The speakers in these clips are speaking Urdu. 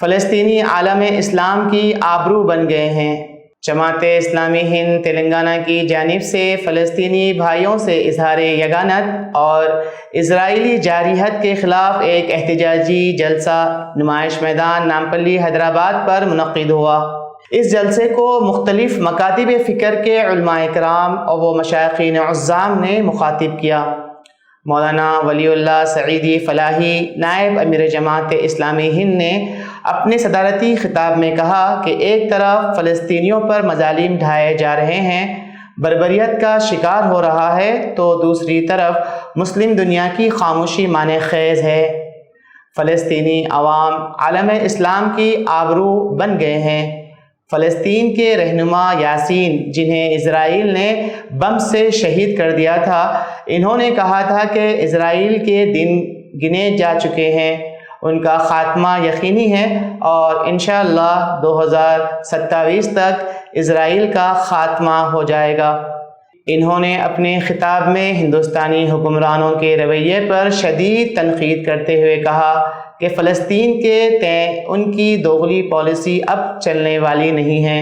فلسطینی عالم اسلام کی آبرو بن گئے ہیں۔ جماعت اسلامی ہند تلنگانہ کی جانب سے فلسطینی بھائیوں سے اظہار یگانت اور اسرائیلی جارحیت کے خلاف ایک احتجاجی جلسہ نمائش میدان نامپلی حیدرآباد پر منعقد ہوا۔ اس جلسے کو مختلف مکاتب فکر کے علماء کرام اور وہ مشائخین عظام نے مخاطب کیا۔ مولانا ولی اللہ سعیدی فلاحی نائب امیر جماعت اسلامی ہند نے اپنے صدارتی خطاب میں کہا کہ ایک طرف فلسطینیوں پر مظالم ڈھائے جا رہے ہیں، بربریت کا شکار ہو رہا ہے، تو دوسری طرف مسلم دنیا کی خاموشی معنی خیز ہے۔ فلسطینی عوام عالم اسلام کی آبرو بن گئے ہیں۔ فلسطین کے رہنما یاسین، جنہیں اسرائیل نے بم سے شہید کر دیا تھا، انہوں نے کہا تھا کہ اسرائیل کے دن گنے جا چکے ہیں، ان کا خاتمہ یقینی ہے اور انشاءاللہ 2027 تک اسرائیل کا خاتمہ ہو جائے گا۔ انہوں نے اپنے خطاب میں ہندوستانی حکمرانوں کے رویے پر شدید تنقید کرتے ہوئے کہا کہ فلسطین کے تئیں ان کی دوغلی پالیسی اب چلنے والی نہیں ہے۔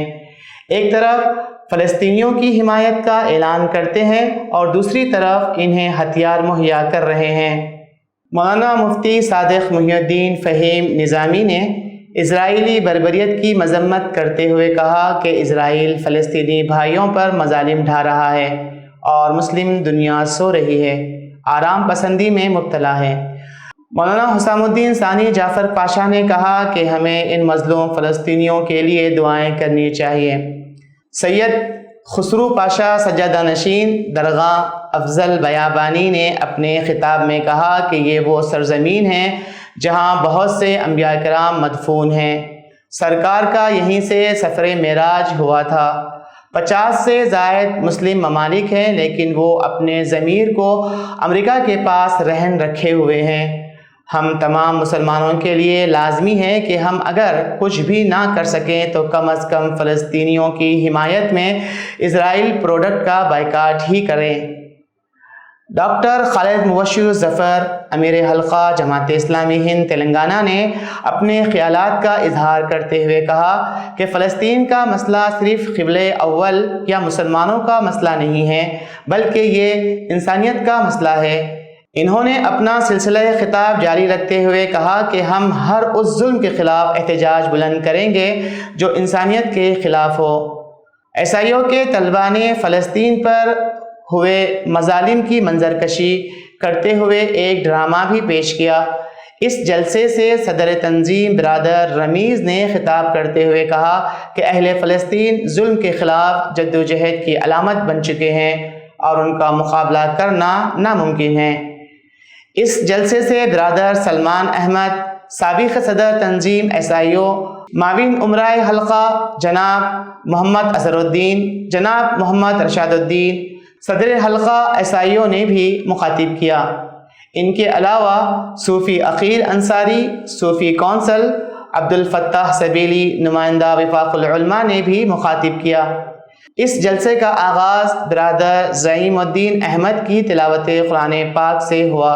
ایک طرف فلسطینیوں کی حمایت کا اعلان کرتے ہیں اور دوسری طرف انہیں ہتھیار مہیا کر رہے ہیں۔ مولانا مفتی صادق محی الدین فہیم نظامی نے اسرائیلی بربریت کی مذمت کرتے ہوئے کہا کہ اسرائیل فلسطینی بھائیوں پر مظالم ڈھا رہا ہے اور مسلم دنیا سو رہی ہے، آرام پسندی میں مبتلا ہے۔ مولانا حسام الدین ثانی جعفر پاشا نے کہا کہ ہمیں ان مظلوم فلسطینیوں کے لیے دعائیں کرنی چاہیے۔ سید خسرو پاشا سجادہ نشین درگاہ افضل بیابانی نے اپنے خطاب میں کہا کہ یہ وہ سرزمین ہے جہاں بہت سے انبیاء کرام مدفون ہیں۔ سرکار کا یہیں سے سفر معراج ہوا تھا۔ 50 سے زائد مسلم ممالک ہیں، لیکن وہ اپنے ضمیر کو امریکہ کے پاس رہن رکھے ہوئے ہیں۔ ہم تمام مسلمانوں کے لیے لازمی ہے کہ ہم اگر کچھ بھی نہ کر سکیں تو کم از کم فلسطینیوں کی حمایت میں اسرائیل پروڈکٹ کا بائیکاٹ ہی کریں۔ ڈاکٹر خالد مبشر ظفر امیر حلقہ جماعت اسلامی ہند تلنگانہ نے اپنے خیالات کا اظہار کرتے ہوئے کہا کہ فلسطین کا مسئلہ صرف قبلہ اول یا مسلمانوں کا مسئلہ نہیں ہے، بلکہ یہ انسانیت کا مسئلہ ہے۔ انہوں نے اپنا سلسلہ خطاب جاری رکھتے ہوئے کہا کہ ہم ہر اس ظلم کے خلاف احتجاج بلند کریں گے جو انسانیت کے خلاف ہو۔ عیسائیوں کے طلباء نے فلسطین پر ہوئے مظالم کی منظر کشی کرتے ہوئے ایک ڈرامہ بھی پیش کیا۔ اس جلسے سے صدر تنظیم برادر رمیز نے خطاب کرتے ہوئے کہا کہ اہل فلسطین ظلم کے خلاف جدوجہد کی علامت بن چکے ہیں اور ان کا مقابلہ کرنا ناممکن ہے۔ اس جلسے سے برادر سلمان احمد، سابق صدر تنظیم عیسائیوں معاون امرائے حلقہ جناب محمد اظہر الدین، جناب محمد رشاد الدین، صدر حلقہ عیسائیوں نے بھی مخاطب کیا۔ ان کے علاوہ صوفی عقیل انصاری، صوفی کونسل عبد الفتاح سبیلی، نمائندہ وفاق العلماء نے بھی مخاطب کیا۔ اس جلسے کا آغاز برادر زعیم الدین احمد کی تلاوت قرآن پاک سے ہوا۔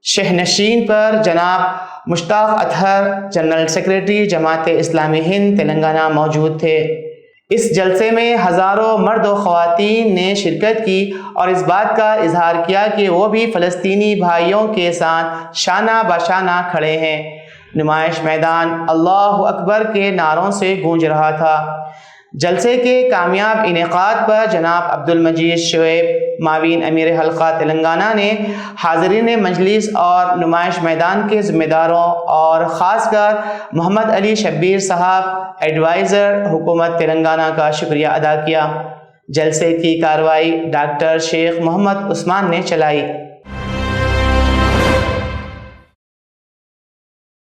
شہنشین پر جناب مشتاق اطہر، جنرل سیکریٹری جماعت اسلامی ہند تلنگانہ موجود تھے۔ اس جلسے میں ہزاروں مرد و خواتین نے شرکت کی اور اس بات کا اظہار کیا کہ وہ بھی فلسطینی بھائیوں کے ساتھ شانہ بشانہ کھڑے ہیں۔ نمائش میدان اللہ اکبر کے نعروں سے گونج رہا تھا۔ جلسے کے کامیاب انعقاد پر جناب عبد المجید شعیب، معاون امیر حلقہ تلنگانہ نے حاضرین مجلس اور نمائش میدان کے ذمہ داروں اور خاص کر محمد علی شبیر صاحب، ایڈوائزر حکومت تلنگانہ کا شکریہ ادا کیا۔ جلسے کی کارروائی ڈاکٹر شیخ محمد عثمان نے چلائی۔